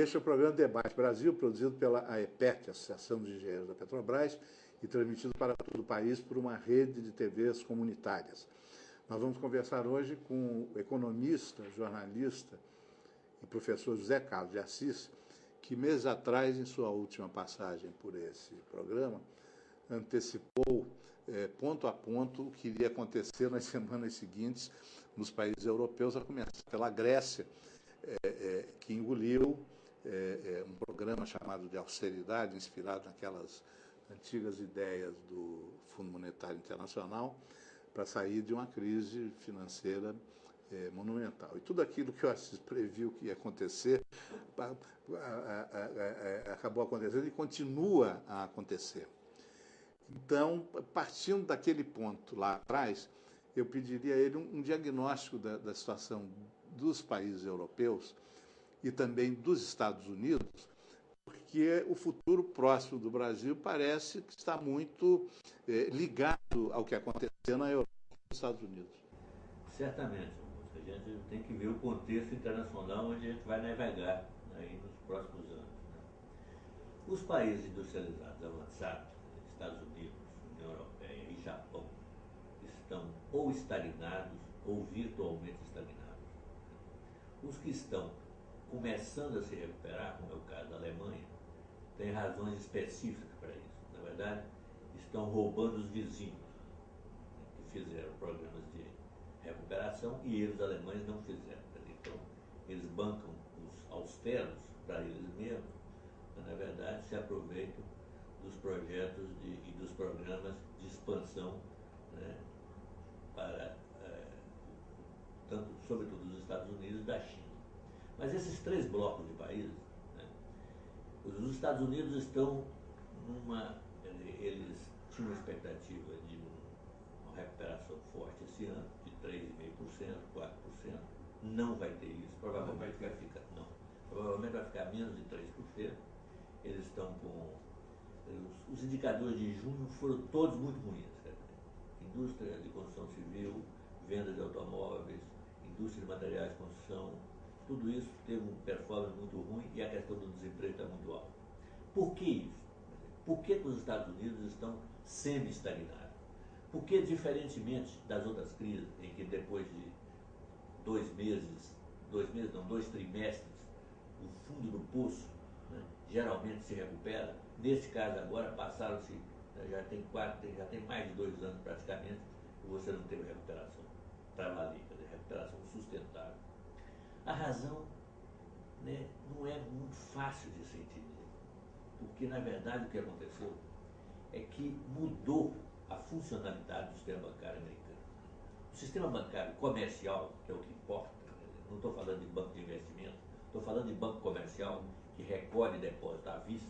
Este é o programa Debate Brasil, produzido pela AEPET, Associação dos Engenheiros da Petrobras, e transmitido para todo o país por uma rede de TVs comunitárias. Nós vamos conversar hoje com o economista, jornalista e professor José Carlos de Assis, que meses atrás, em sua última passagem por esse programa, antecipou ponto a ponto o que iria acontecer nas semanas seguintes nos países europeus, a começar pela Grécia, que engoliu um programa chamado de austeridade, inspirado naquelas antigas ideias do Fundo Monetário Internacional, para sair de uma crise financeira monumental. E tudo aquilo que o Assis previu que ia acontecer acabou acontecendo e continua a acontecer. Então, partindo daquele ponto lá atrás, eu pediria a ele um diagnóstico da situação dos países europeus e também dos Estados Unidos, porque o futuro próximo do Brasil parece que está muito ligado ao que aconteceu na Europa e nos Estados Unidos. Certamente, a gente tem que ver o contexto internacional onde a gente vai navegar aí nos próximos anos. Os países industrializados avançados, Estados Unidos, União Europeia e Japão, estão ou estagnados ou virtualmente estagnados. Os que estão começando a se recuperar, como é o caso da Alemanha, tem razões específicas para isso. Na verdade, estão roubando os vizinhos, que fizeram programas de recuperação e eles, alemães, não fizeram. Então, eles bancam os austeros para eles mesmos, mas, na verdade, se aproveitam dos projetos e dos programas de expansão, né, para, sobretudo dos Estados Unidos e da China. Mas esses três blocos de países, né, os Estados Unidos estão eles tinham uma expectativa de uma recuperação forte esse ano, de 3,5%, 4%, não vai ter isso, provavelmente vai ficar menos de 3%. Eles estão com os indicadores de junho foram todos muito ruins. Indústria de construção civil, venda de automóveis, indústria de materiais de construção, tudo isso teve uma performance muito ruim e a questão do desemprego está muito alta. Por que isso? Por que os Estados Unidos estão semi-estagnados? Porque, diferentemente das outras crises, em que depois de 2 trimestres, o fundo do poço, né, geralmente se recupera. Neste caso agora, passaram-se, já tem mais de 2 anos praticamente, que você não teve recuperação para valer, quer dizer, recuperação sustentável. A razão, né, não é muito fácil de se entender, porque na verdade o que aconteceu é que mudou a funcionalidade do sistema bancário americano. O sistema bancário comercial, que é o que importa, não estou falando de banco de investimento, estou falando de banco comercial que recolhe depósito à vista.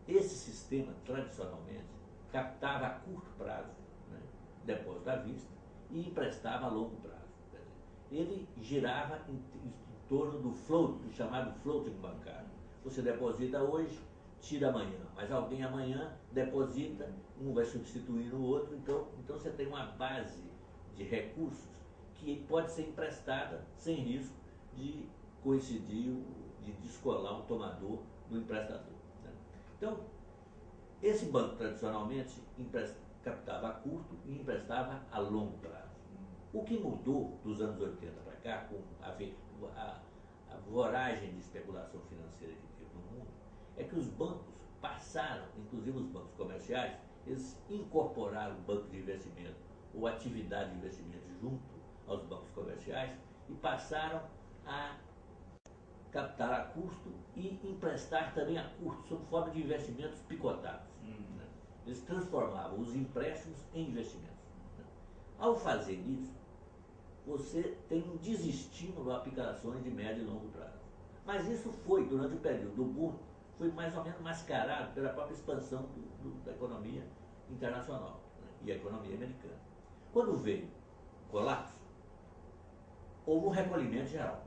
Esse sistema, tradicionalmente, captava a curto prazo, né, depósito à vista e emprestava a longo prazo. Ele girava em torno do float, do chamado floating bancário. Você deposita hoje, tira amanhã, mas alguém amanhã deposita, um vai substituindo o outro, então você tem uma base de recursos que pode ser emprestada sem risco de coincidir, de descolar o tomador do emprestador. Né? Então, esse banco tradicionalmente captava a curto e emprestava a longo prazo. O que mudou dos anos 80 para cá, com a voragem de especulação financeira que teve no mundo, é que os bancos passaram, inclusive os bancos comerciais, eles incorporaram o banco de investimento ou atividade de investimento junto aos bancos comerciais e passaram a captar a custo e emprestar também a custo, sob forma de investimentos picotados. Né? Eles transformavam os empréstimos em investimentos. Né? Ao fazer isso, você tem um desestímulo a aplicações de médio e longo prazo. Mas isso foi, durante o período do boom, foi mais ou menos mascarado pela própria expansão da economia internacional, né, e a economia americana. Quando veio o colapso, houve um recolhimento geral.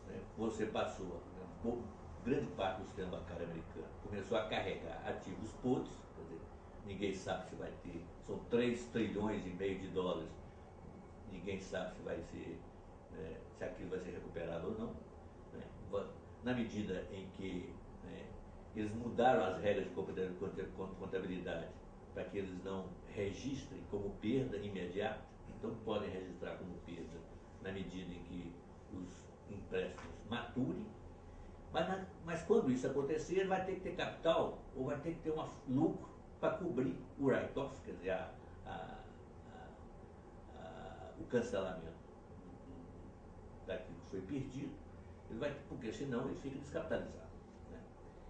Né, você passou, né, grande parte do sistema bancário americano começou a carregar ativos podres, quer dizer, ninguém sabe se vai ter, são 3,5 trilhões de dólares, ninguém sabe se vai ser, se aquilo vai ser recuperado ou não. Né? na medida em que eles mudaram as regras de contabilidade para que eles não registrem como perda imediata, então podem registrar como perda na medida em que os empréstimos maturem, mas quando isso acontecer, ele vai ter que ter capital ou vai ter que ter um lucro para cobrir o write-off, quer dizer, o cancelamento daquilo que foi perdido, porque senão ele fica descapitalizado. Né?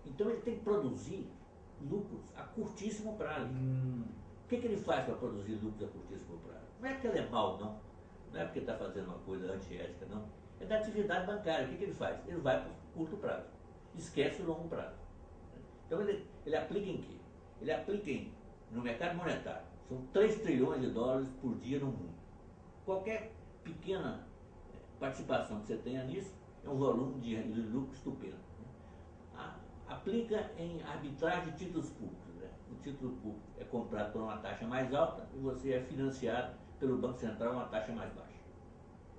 Então ele tem que produzir lucros a curtíssimo prazo. O que ele faz para produzir lucros a curtíssimo prazo? Não é porque ele é mau, não. Não é porque está fazendo uma coisa antiética, não. É da atividade bancária. O que ele faz? Ele vai para o curto prazo. Esquece o longo prazo. Então ele aplica em quê? Ele aplica no mercado monetário. São 3 trilhões de dólares por dia no mundo. Qualquer pequena participação que você tenha nisso é um volume de lucro estupendo. Aplica em arbitragem de títulos públicos. Né? O título público é comprado por uma taxa mais alta e você é financiado pelo Banco Central a uma taxa mais baixa.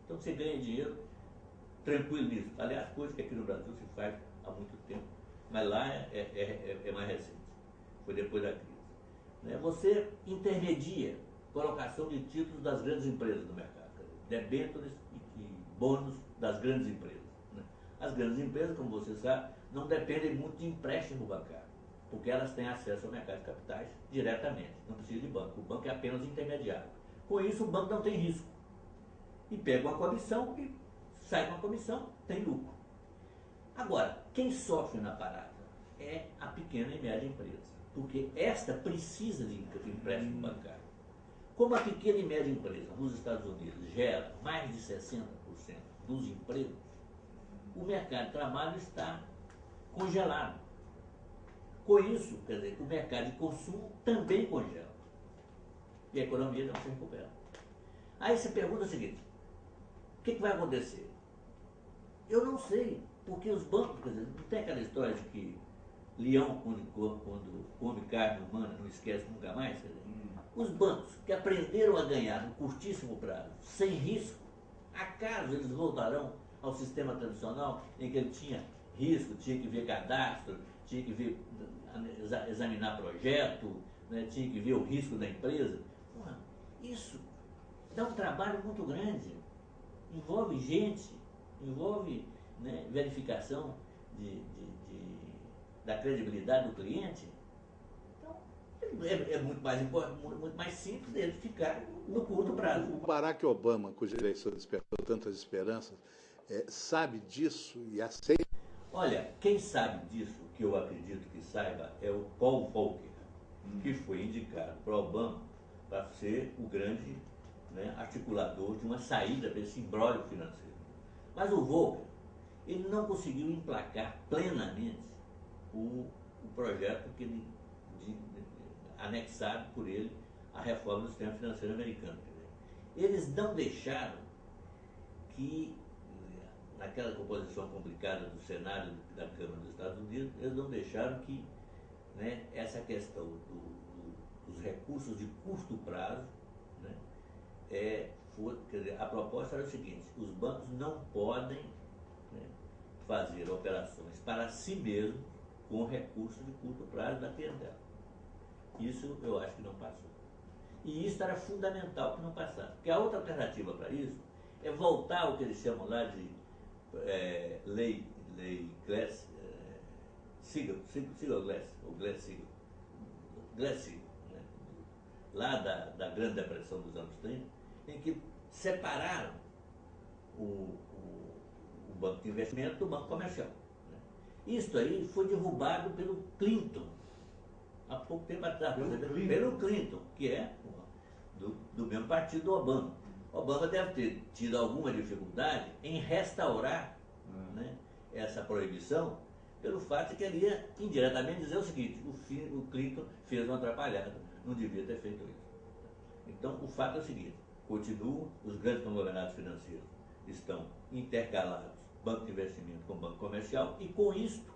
Então você ganha dinheiro tranquilo nisso. Aliás, coisa que aqui no Brasil se faz há muito tempo, mas lá é mais recente. Foi depois da crise. Né? Você intermedia colocação de títulos das grandes empresas do mercado, debêntures e bônus das grandes empresas. Né? As grandes empresas, como você sabe, não dependem muito de empréstimo bancário, porque elas têm acesso ao mercado de capitais diretamente, não precisa de banco. O banco é apenas intermediário. Com isso, o banco não tem risco. E pega uma comissão e sai com a comissão, tem lucro. Agora, quem sofre na parada é a pequena e média empresa, porque esta precisa de empréstimo bancário. Como a pequena e média empresa nos Estados Unidos gera mais de 60% dos empregos, o mercado de trabalho está congelado. Com isso, quer dizer, o mercado de consumo também congela. E a economia não se recupera. Aí você pergunta o seguinte: o que vai acontecer? Eu não sei, porque os bancos, quer dizer, não tem aquela história de que leão, quando come carne humana, não esquece nunca mais? Quer dizer, os bancos que aprenderam a ganhar no curtíssimo prazo, sem risco, acaso eles voltarão ao sistema tradicional em que ele tinha risco, tinha que ver cadastro, tinha que ver, examinar projeto, né, tinha que ver o risco da empresa? Porra, isso dá um trabalho muito grande, envolve gente, envolve, né, verificação da credibilidade do cliente. Então, é muito mais simples ele ficar no curto prazo. O Barack Obama, cuja eleição despertou tantas esperanças, sabe disso e aceita? Olha, quem sabe disso, que eu acredito que saiba, é o Paul Volcker, que foi indicado para Obama para ser o grande, né, articulador de uma saída desse imbróglio financeiro. Mas o Volcker, ele não conseguiu emplacar plenamente o projeto que ele, anexado por ele à reforma do sistema financeiro americano. Eles não deixaram que, naquela composição complicada do Senado e da Câmara dos Estados Unidos, eles não deixaram que, né, essa questão dos recursos de curto prazo, né, quer dizer, a proposta era o seguinte: os bancos não podem, né, fazer operações para si mesmos com recursos de curto prazo da clientela. Isso eu acho que não passou. E isso era fundamental que não passasse. Porque a outra alternativa para isso é voltar ao que eles chamam lá de lei Glass-Steagall, ou Glass-Steagall, né? Lá da Grande Depressão dos anos 30, em que separaram o banco de investimento do banco comercial. Né? Isso aí foi derrubado pelo Clinton, há pouco tempo atrás, pelo Clinton, que é do mesmo partido do Obama. Obama deve ter tido alguma dificuldade em restaurar, né, essa proibição, pelo fato de que ele ia indiretamente dizer o seguinte: o Clinton fez uma atrapalhada, não devia ter feito isso. Então, o fato é o seguinte: continuam os grandes conglomerados financeiros, estão intercalados, banco de investimento com banco comercial, e com isto,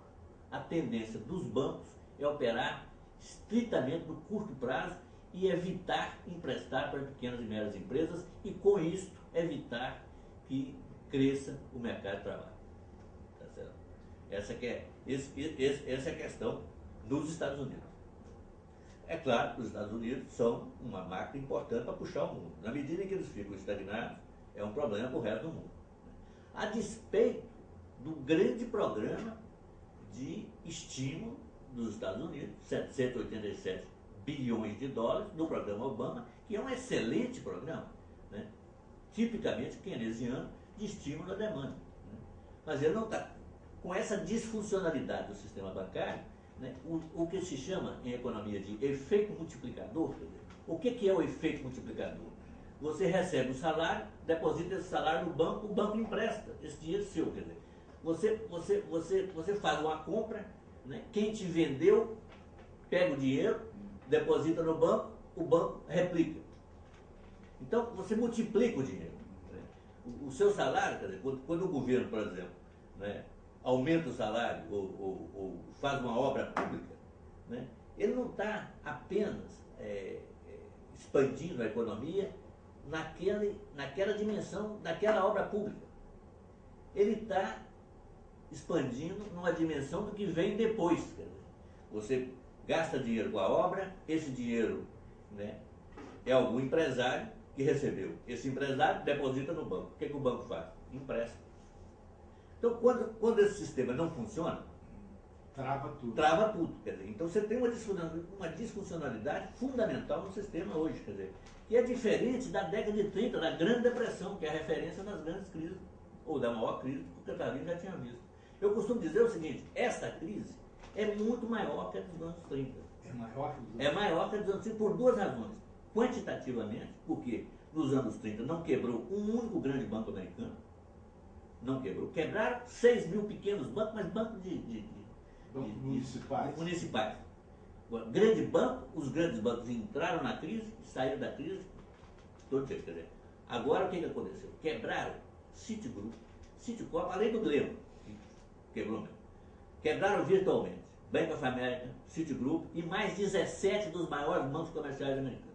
a tendência dos bancos é operar estritamente no curto prazo e evitar emprestar para pequenas e médias empresas e, com isto, evitar que cresça o mercado de trabalho. Tá certo? Essa é a questão dos Estados Unidos. É claro que os Estados Unidos são uma máquina importante para puxar o mundo. Na medida em que eles ficam estagnados, é um problema para o resto do mundo. A despeito do grande programa de estímulo dos Estados Unidos, 787 bilhões de dólares, no programa Obama, que é um excelente programa, né? Tipicamente keynesiano, de estímulo à demanda. Né? Mas ele não está. Com essa disfuncionalidade do sistema bancário, né, o que se chama em economia de efeito multiplicador, quer dizer, o que é o efeito multiplicador? Você recebe o salário, deposita esse salário no banco, o banco empresta esse dinheiro seu, quer dizer, você faz uma compra, né, quem te vendeu pega o dinheiro, deposita no banco, o banco replica. Então você multiplica o dinheiro. Né? O seu salário, quer dizer, quando o governo, por exemplo, né, aumenta o salário ou faz uma obra pública, né, ele não está apenas expandindo a economia naquela dimensão daquela obra pública. Ele está expandindo numa dimensão do que vem depois. Quer dizer, você gasta dinheiro com a obra, esse dinheiro, né, é algum empresário que recebeu. Esse empresário deposita no banco. O que o banco faz? Empresta. Então, quando esse sistema não funciona, trava tudo. Trava tudo. Quer dizer, então você tem uma disfuncionalidade fundamental no sistema hoje, quer dizer, que é diferente da década de 30, da Grande Depressão, que é a referência das grandes crises, ou da maior crise que o Catarina já tinha visto. Eu costumo dizer o seguinte, esta crise é muito maior que a dos anos 30. É maior que a dos anos 30? É maior que a dos anos 30 por duas razões. Quantitativamente, porque nos anos 30 não quebrou um único grande banco americano, não quebrou. Quebraram 6 mil pequenos bancos, mas bancos municipais. Agora, grande banco, os grandes bancos entraram na crise, saíram da crise, todo jeito, quer dizer. Agora o que aconteceu? Quebraram Citigroup, Citicorp, além do Lehman, quebrou mesmo. Quebraram virtualmente Bank of America, Citigroup e mais 17 dos maiores bancos comerciais americanos.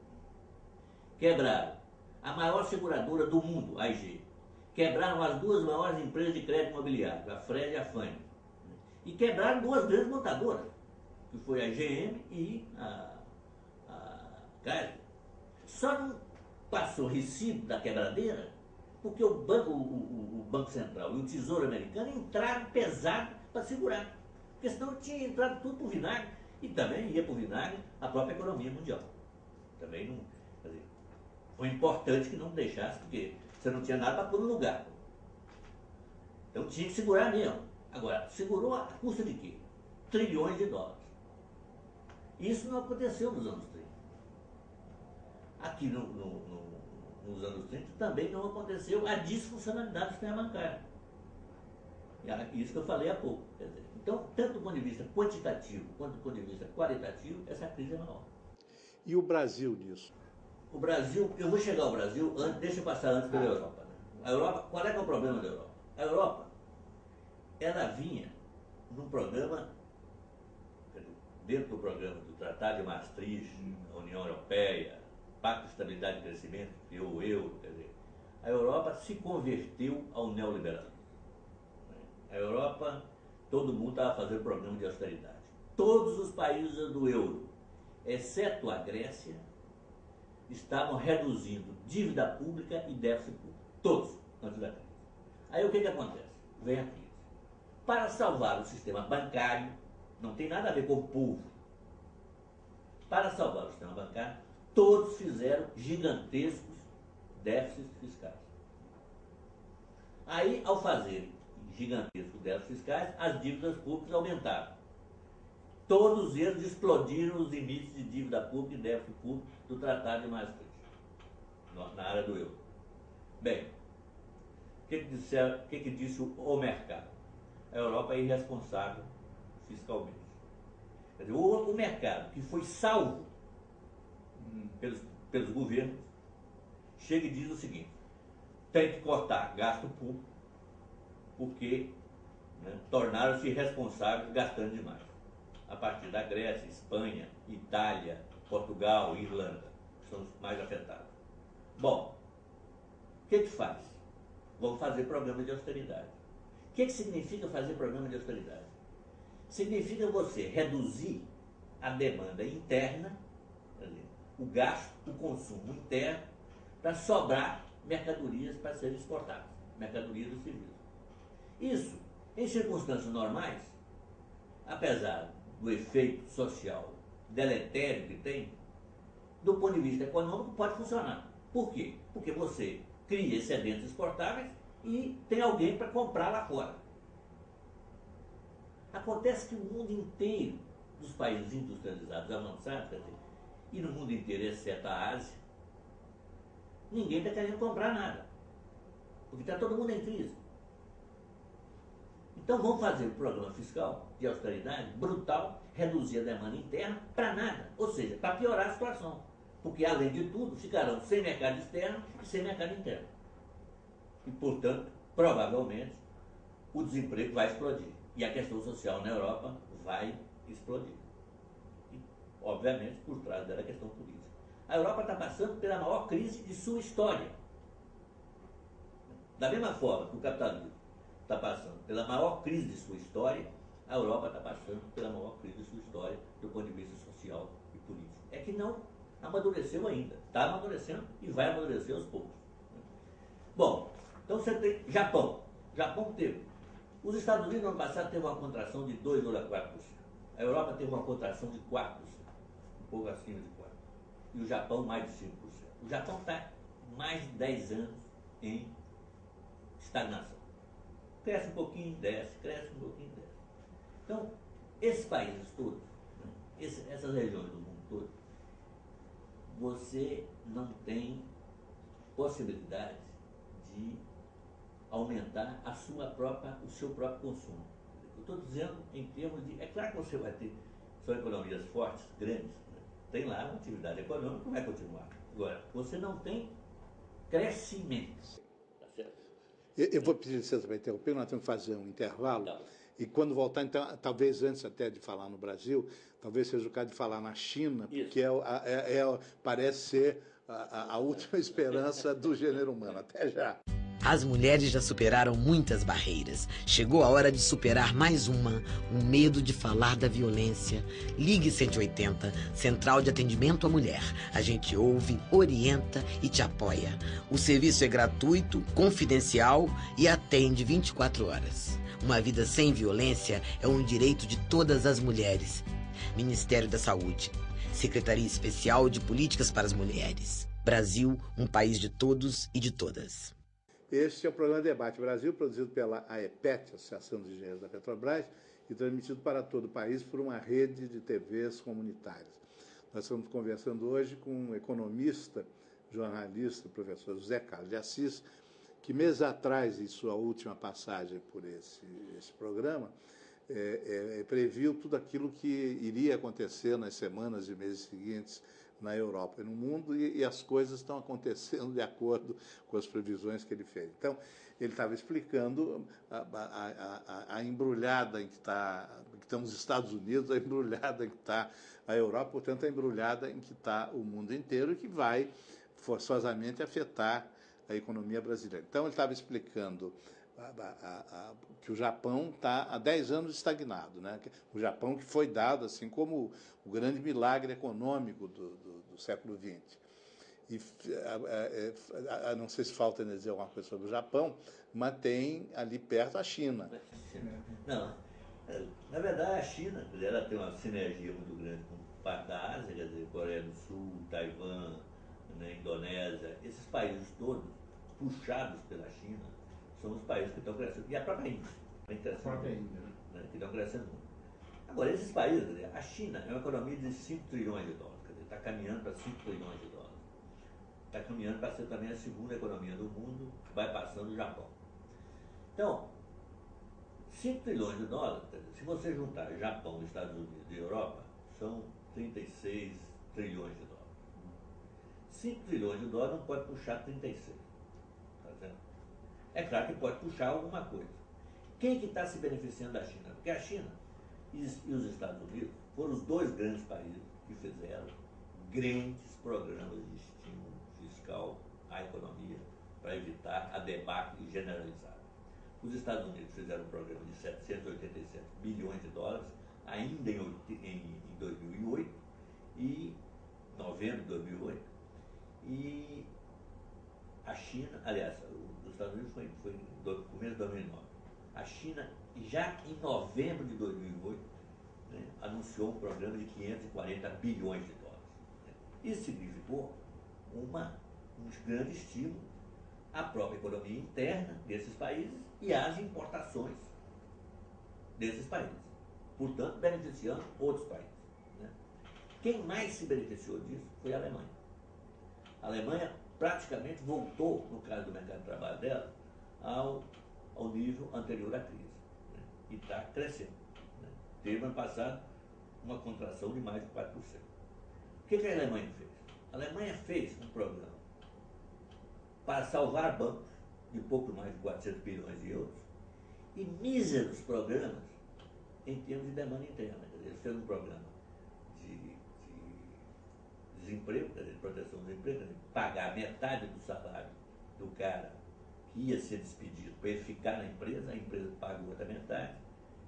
Quebraram a maior seguradora do mundo, a IG. Quebraram as duas maiores empresas de crédito imobiliário, a Freddie e a Fannie. E quebraram duas grandes montadoras, que foi a GM e a Chrysler. Só não passou recibo da quebradeira porque o Banco Central e o Tesouro Americano entraram pesado para segurar. Porque senão tinha entrado tudo para o vinagre e também ia para o vinagre a própria economia mundial. Também não. Quer dizer, foi importante que não deixasse, porque você não tinha nada para pôr no lugar. Então tinha que segurar mesmo. Agora, segurou a custa de quê? Trilhões de dólares. Isso não aconteceu nos anos 30. Aqui nos anos 30 também não aconteceu a disfuncionalidade do sistema bancário. Isso que eu falei há pouco. Quer dizer, então, tanto do ponto de vista quantitativo quanto do ponto de vista qualitativo, essa crise é maior. E o Brasil nisso? O Brasil, eu vou chegar ao Brasil, deixa eu passar antes pela Europa. Né? A Europa, qual é que é o problema da Europa? A Europa, ela vinha num programa, dentro do programa do Tratado de Maastricht, a União Europeia, Pacto de Estabilidade e Crescimento, que criou o euro, quer dizer, a Europa se converteu ao neoliberalismo. A Europa, todo mundo estava fazendo programa de austeridade. Todos os países do euro, exceto a Grécia, estavam reduzindo dívida pública e déficit público. Todos, antes da crise. Aí o que acontece? Vem a crise. Para salvar o sistema bancário, não tem nada a ver com o povo. Para salvar o sistema bancário, todos fizeram gigantescos déficits fiscais. Aí, ao fazerem gigantescos déficits fiscais, as dívidas públicas aumentaram. Todos eles explodiram os limites de dívida pública e déficit público do Tratado de Maastricht, na área do euro. Bem, o que disse o mercado? A Europa é irresponsável fiscalmente. Quer dizer, o mercado que foi salvo pelos governos, chega e diz o seguinte: tem que cortar gasto público, porque, né, tornaram-se irresponsáveis gastando demais. A partir da Grécia, Espanha, Itália, Portugal e Irlanda, que são os mais afetados. Bom, o que faz? Vamos fazer programa de austeridade. que significa fazer programa de austeridade? Significa você reduzir a demanda interna, o gasto, o consumo interno, para sobrar mercadorias para serem exportadas, mercadorias e serviços. Isso, em circunstâncias normais, apesar do efeito social deletério que tem, do ponto de vista econômico pode funcionar. Por quê? Porque você cria excedentes exportáveis e tem alguém para comprar lá fora. Acontece que o mundo inteiro, dos países industrializados, avançados, quer dizer, e no mundo inteiro, exceto a Ásia, ninguém está querendo comprar nada. Porque está todo mundo em crise. Então vamos fazer um programa fiscal de austeridade brutal, reduzir a demanda interna para nada. Ou seja, para piorar a situação. Porque, além de tudo, ficarão sem mercado externo e sem mercado interno. E, portanto, provavelmente, o desemprego vai explodir. E a questão social na Europa vai explodir. E, obviamente, por trás dela a questão política. A Europa está passando pela maior crise de sua história. Da mesma forma que o capitalismo está passando pela maior crise de sua história, a Europa está passando pela maior crise de sua história do ponto de vista social e político. É que não amadureceu ainda. Está amadurecendo e vai amadurecer aos poucos. Bom, então você tem Japão. Japão teve. Os Estados Unidos, no ano passado, teve uma contração de 2,4%. A Europa teve uma contração de 4%. Um pouco acima de 4%. E o Japão, mais de 5%. O Japão está mais de 10 anos em estagnação. Cresce um pouquinho, desce, cresce um pouquinho, desce. Então, esses países todos, né, essas regiões do mundo todo, você não tem possibilidade de aumentar o seu próprio consumo. Eu estou dizendo em termos de... É claro que você vai ter, são economias fortes, grandes, né? Tem lá uma atividade econômica que vai continuar. Agora, você não tem crescimento. Tá certo? Eu vou pedir licença para interromper, nós temos que fazer um intervalo. Não. E quando voltar, então, talvez antes até de falar no Brasil, talvez seja o caso de falar na China, porque parece ser a última esperança do gênero humano. Até já. As mulheres já superaram muitas barreiras. Chegou a hora de superar mais uma, o medo de falar da violência. Ligue 180, Central de Atendimento à Mulher. A gente ouve, orienta e te apoia. O serviço é gratuito, confidencial e atende 24 horas. Uma vida sem violência é um direito de todas as mulheres. Ministério da Saúde. Secretaria Especial de Políticas para as Mulheres. Brasil, um país de todos e de todas. Este é o programa Debate Brasil, produzido pela AEPET, Associação dos Engenheiros da Petrobras, e transmitido para todo o país por uma rede de TVs comunitárias. Nós estamos conversando hoje com um economista, jornalista, professor José Carlos de Assis, que meses atrás, em sua última passagem por esse programa, previu tudo aquilo que iria acontecer nas semanas e meses seguintes na Europa e no mundo, e as coisas estão acontecendo de acordo com as previsões que ele fez. Então, ele estava explicando a embrulhada em que estão os Estados Unidos, a embrulhada em que está a Europa, portanto, a embrulhada em que está o mundo inteiro e que vai forçosamente afetar a economia brasileira. Então, ele estava explicando que o Japão está há 10 anos estagnado, né? O Japão que foi dado assim como o grande milagre econômico do século XX. E não sei se falta dizer alguma coisa sobre o Japão, mas tem ali perto a China. Não, na verdade a China, ela tem uma sinergia muito grande com parte da Ásia, quer dizer, Coreia do Sul, Taiwan, né, Indonésia, esses países todos puxados pela China são os países que estão crescendo, e a própria Índia, que estão crescendo muito. Agora, esses países, a China é uma economia de 5 trilhões de dólares, quer dizer, está caminhando para 5 trilhões de dólares. Está caminhando para ser também a segunda economia do mundo, vai passando o Japão. Então, 5 trilhões de dólares, quer dizer, se você juntar Japão, Estados Unidos e Europa, são 36 trilhões de dólares. 5 trilhões de dólares não pode puxar 36. Tá certo? É claro que pode puxar alguma coisa. Quem que está se beneficiando da China? Porque a China e os Estados Unidos foram os dois grandes países que fizeram grandes programas de estímulo fiscal à economia para evitar a debacle generalizada. Os Estados Unidos fizeram um programa de 787 bilhões de dólares, ainda em 2008, e novembro de 2008, e a China, aliás, os Estados Unidos foi no começo de 2009. A China, já em novembro de 2008, né, anunciou um programa de 540 bilhões de dólares. Isso significou um grande estímulo à própria economia interna desses países e às importações desses países, portanto, beneficiando outros países. Né? Quem mais se beneficiou disso foi a Alemanha. A Alemanha praticamente voltou, no caso do mercado de trabalho dela, ao nível anterior à crise. Né? E está crescendo. Né? Teve, ano passado, uma contração de mais de 4%. O que a Alemanha fez? A Alemanha fez um programa para salvar bancos de pouco mais de 400 bilhões de euros e míseros programas em termos de demanda interna. Quer dizer, eles fez um programa de desemprego, quer dizer, de proteção do desemprego, pagar metade do salário do cara que ia ser despedido para ele ficar na empresa, a empresa paga outra metade.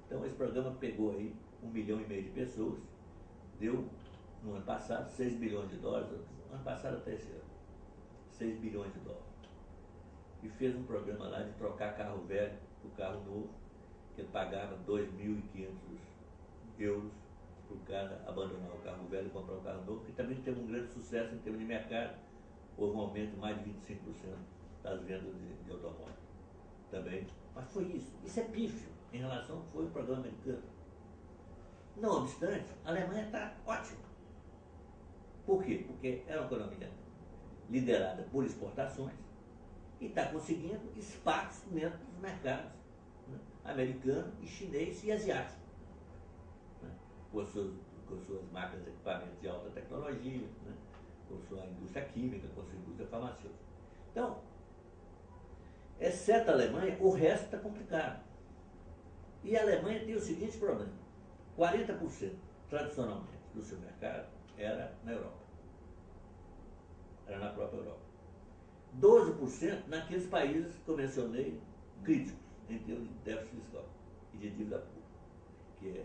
Então esse programa pegou aí 1,5 milhão de pessoas, deu no ano passado 6 bilhões de dólares, ano passado até esse ano, 6 bilhões de dólares. E fez um programa lá de trocar carro velho por carro novo, que ele pagava 2.500 euros para o cara abandonar o carro velho e comprar um carro novo, que também teve um grande sucesso em termos de mercado. Houve um aumento de mais de 25% das vendas de automóveis. Também. Mas foi isso. Isso é pífio em relação ao que foi o programa americano. Não obstante, a Alemanha está ótima. Por quê? Porque é uma economia liderada por exportações e está conseguindo espaço dentro dos mercados, né, americano, e chinês e asiático, né, com suas máquinas e equipamentos de alta tecnologia, né, com sua indústria química, com sua indústria farmacêutica. Então, exceto a Alemanha, o resto está complicado. E a Alemanha tem o seguinte problema: 40% tradicionalmente do seu mercado era na Europa. Era na própria Europa. 12% naqueles países que eu mencionei, críticos, em termos de déficit fiscal e de dívida pública, que é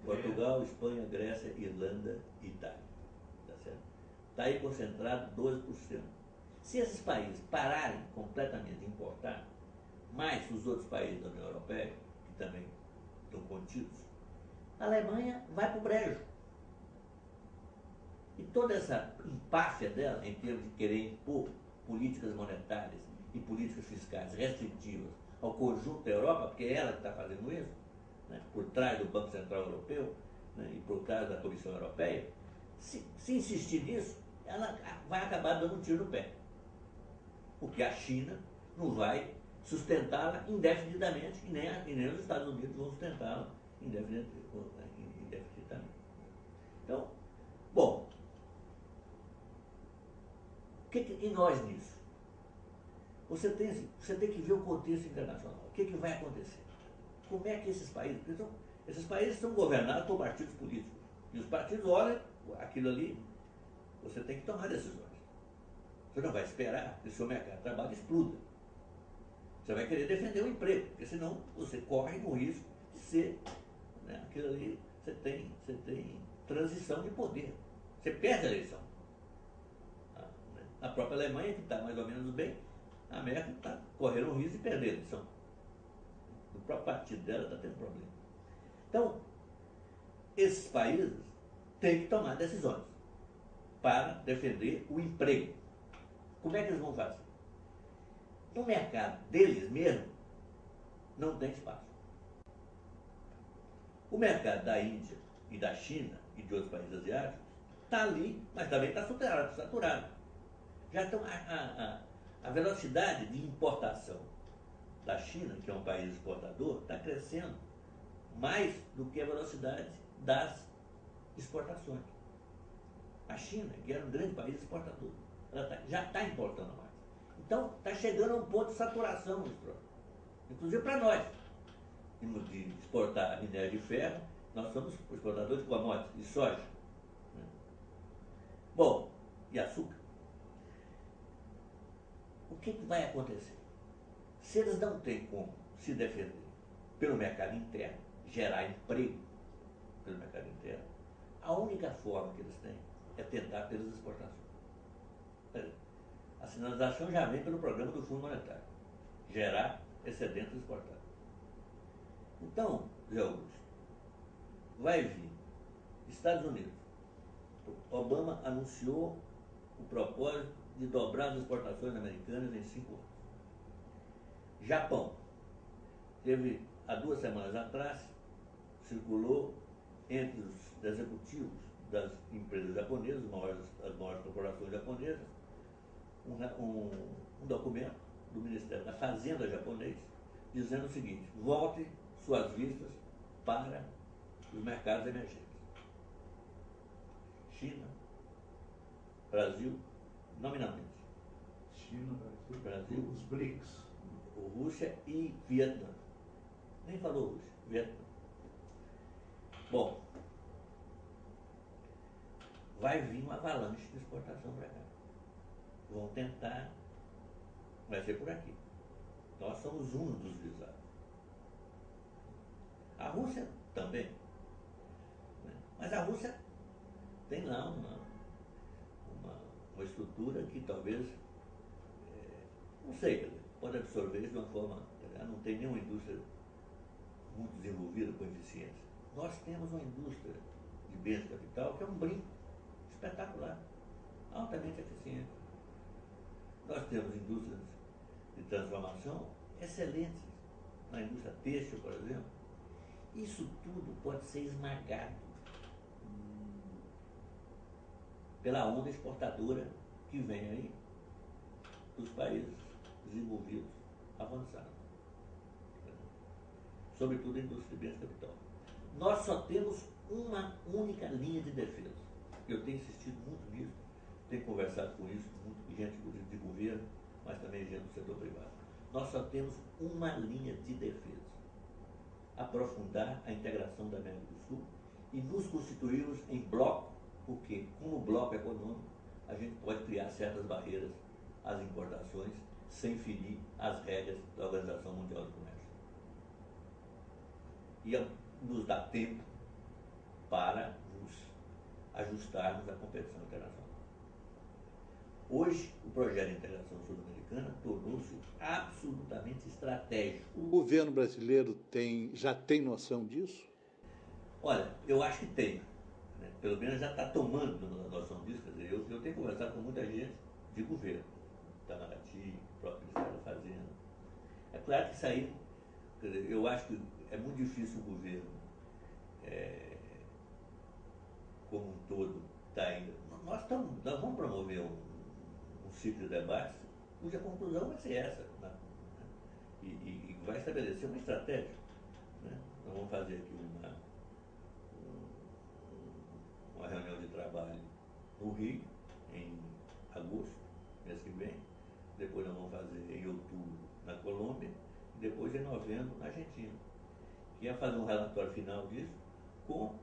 Portugal, Espanha, Grécia, Irlanda e Itália. Tá certo? Está aí concentrado 12%. Se esses países pararem completamente de importar, mais os outros países da União Europeia, que também estão contidos, a Alemanha vai para o brejo. E toda essa empáfia dela, em termos de querer impor políticas monetárias e políticas fiscais restritivas ao conjunto da Europa, porque é ela que está fazendo isso, né, por trás do Banco Central Europeu, né, e por trás da Comissão Europeia, se insistir nisso, ela vai acabar dando um tiro no pé. Porque a China não vai sustentá-la indefinidamente, e nem os Estados Unidos vão sustentá-la indefinidamente. Então, bom, e nós nisso? Você tem que ver o contexto internacional. O que vai acontecer? Como é que esses países são governados por partidos políticos. E os partidos olham aquilo ali, você tem que tomar decisões. Você não vai esperar que o seu mercado de trabalho exploda. Você vai querer defender o emprego, porque senão você corre o risco de ser, né, aquilo ali, você tem transição de poder. Você perde a eleição. A própria Alemanha, que está mais ou menos bem, a Merkel está correndo o risco de perder a eleição. O próprio partido dela está tendo problema. Então, esses países têm que tomar decisões para defender o emprego. Como é que eles vão fazer? No mercado deles mesmos, não tem espaço. O mercado da Índia e da China e de outros países asiáticos está ali, mas também está saturado. Já estão, a velocidade de importação da China, que é um país exportador, está crescendo mais do que a velocidade das exportações. A China, que era um grande país exportador, ela já está importando mais. Então, está chegando a um ponto de saturação nos produtos. Inclusive para nós, de exportar minério de ferro, nós somos exportadores de commodities, de soja. Né? Bom, e açúcar. O que vai acontecer? Se eles não têm como se defender pelo mercado interno, gerar emprego pelo mercado interno, a única forma que eles têm é tentar pelas exportações. A sinalização já vem pelo programa do Fundo Monetário, gerar excedentes exportados. Então, Zé Augusto, vai vir Estados Unidos. Obama anunciou o propósito de dobrar as exportações americanas em 5 anos. Japão, teve há 2 semanas atrás, circulou entre os executivos das empresas japonesas, as maiores corporações japonesas, um documento do Ministério da Fazenda japonês dizendo o seguinte: volte suas vistas para os mercados emergentes. China, Brasil, nominalmente. China, Brasil, os BRICS. Rússia e Vietnã. Nem falou Rússia, Vietnã. Bom, vai vir uma avalanche de exportação para cá. Vão tentar, vai ser por aqui. Nós somos um dos visados. A Rússia também. Né? Mas a Rússia tem lá uma estrutura que talvez, não sei, pode absorver isso de uma forma, não tem nenhuma indústria muito desenvolvida com eficiência. Nós temos uma indústria de bens de capital que é um brinco espetacular, altamente eficiente. Nós temos indústrias de transformação excelentes, na indústria têxtil, por exemplo. Isso tudo pode ser esmagado pela onda exportadora que vem aí dos países desenvolvidos, avançados. Sobretudo a indústria de bens de capital. Nós só temos uma única linha de defesa. Eu tenho insistido muito nisso, tenho conversado com isso, muito gente de governo, mas também gente do setor privado. Nós só temos uma linha de defesa: aprofundar a integração da América do Sul e nos constituirmos em bloco, porque, como bloco econômico, a gente pode criar certas barreiras às importações sem ferir as regras da Organização Mundial do Comércio. E nos dá tempo para nos ajustarmos à competição internacional. Hoje, o projeto de integração sul-americana tornou-se absolutamente estratégico. O governo brasileiro já tem noção disso? Olha, eu acho que tem. Né? Pelo menos já está tomando noção disso. Quer dizer, eu tenho conversado com muita gente de governo, Itamaraty, o próprio Ministério da Fazenda. É claro que isso aí, quer dizer, eu acho que é muito difícil o governo, como um todo, está indo. Nós vamos promover um ciclo de debate cuja conclusão vai ser essa, né? E vai estabelecer uma estratégia. Né? Nós vamos fazer aqui uma reunião de trabalho no Rio, em agosto, mês que vem. Depois nós vamos fazer em outubro na Colômbia e depois em novembro na Argentina. Que é fazer um relatório final disso com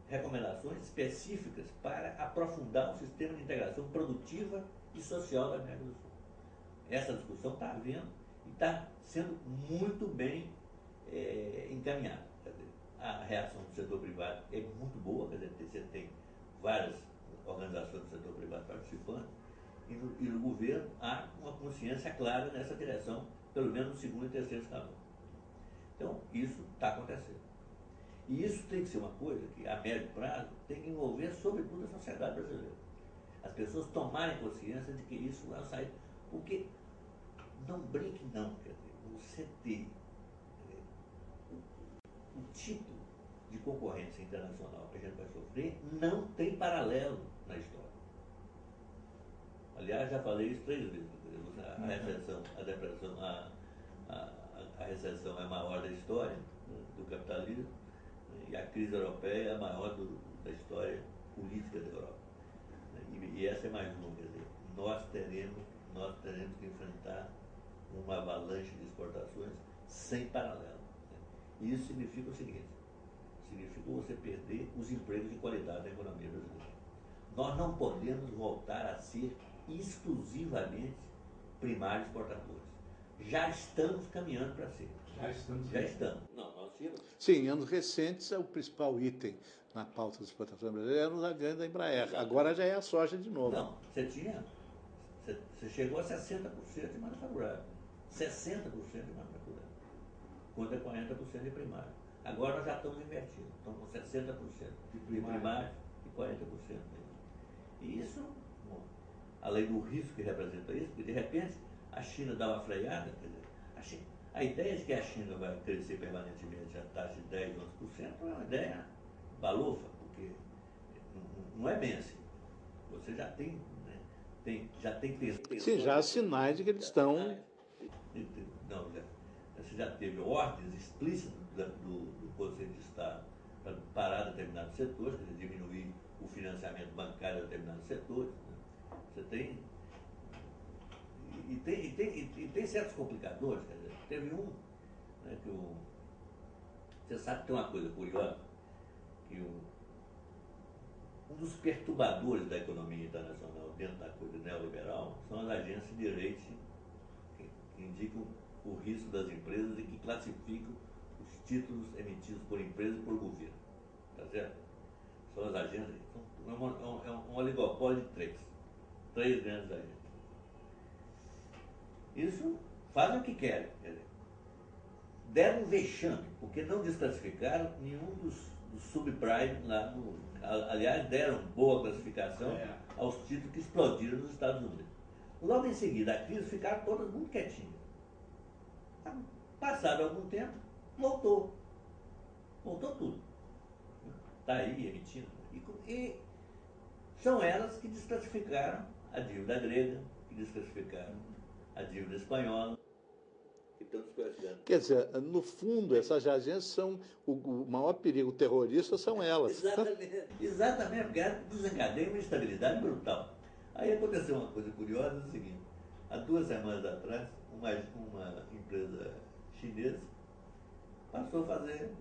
recomendações específicas para aprofundar o sistema de integração produtiva e social da América do Sul. Essa discussão está havendo e está sendo muito bem encaminhada. Quer dizer, a reação do setor privado é muito boa, quer dizer, você tem várias organizações do setor privado participando, e no governo há uma consciência clara nessa direção, pelo menos no segundo e terceiro escalão. Então, isso está acontecendo. E isso tem que ser uma coisa que, a médio prazo, tem que envolver, sobretudo, a sociedade brasileira. As pessoas tomarem consciência de que isso é uma saída. Porque não brinque, não. Quer dizer, você ter o tipo de concorrência internacional que a gente vai sofrer não tem paralelo na história. Aliás, já falei isso 3 vezes. A recessão, a depressão, a recessão é a maior da história do capitalismo, e a crise europeia é a maior da história política da Europa. E essa é mais uma, quer dizer, nós teremos que enfrentar uma avalanche de exportações sem paralelo. E isso significa o seguinte: significa você perder os empregos de qualidade da economia brasileira. Nós não podemos voltar a ser exclusivamente primários exportadores. já estamos caminhando para ser. Já estamos. Não, nós tínhamos. Sim, em anos recentes, o principal item na pauta das exportações brasileiras eram os aviões da Embraer. Agora já é a soja de novo. Não, você chegou a 60% de manufaturado. 60% de manufaturado. Contra 40% de primário. Agora nós já estamos invertindo. Estamos com 60% de primário e 40% de. E isso, bom, além do risco que representa isso, porque de repente a China dá uma freada, quer dizer, a ideia de que a China vai crescer permanentemente a taxa de 10, 11% é uma ideia balofa, porque não é bem assim. Você já tem, né, já tem Sim, já há sinais de que eles estão. Não, você já teve ordens explícitas do Conselho de Estado para parar determinados setores, quer dizer, diminuir o financiamento bancário de determinados setores. Né? Você tem. E tem certos complicadores, quer dizer, teve um, né, que você sabe que tem uma coisa curiosa, que um dos perturbadores da economia internacional dentro da coisa neoliberal são as agências de rating que indicam o risco das empresas e que classificam os títulos emitidos por empresas e por governo. Tá certo? São as agências, é um oligopólio de três grandes agências. Isso fazem o que querem. Quer dizer, deram um vexame, porque não desclassificaram nenhum dos subprime lá no. Aliás, deram boa classificação aos títulos que explodiram nos Estados Unidos. Logo em seguida, a crise ficaram todas muito quietinhas. Passado algum tempo, voltou. Voltou tudo. Está aí emitindo. E são elas que desclassificaram a dívida grega, que desclassificaram a dívida espanhola, que estão desclassificando. Quer dizer, no fundo, essas agências são o maior perigo terrorista são elas. Exatamente, porque ela desencadeia uma instabilidade brutal. Aí aconteceu uma coisa curiosa, é o seguinte, há 2 semanas atrás, uma empresa chinesa passou a fazer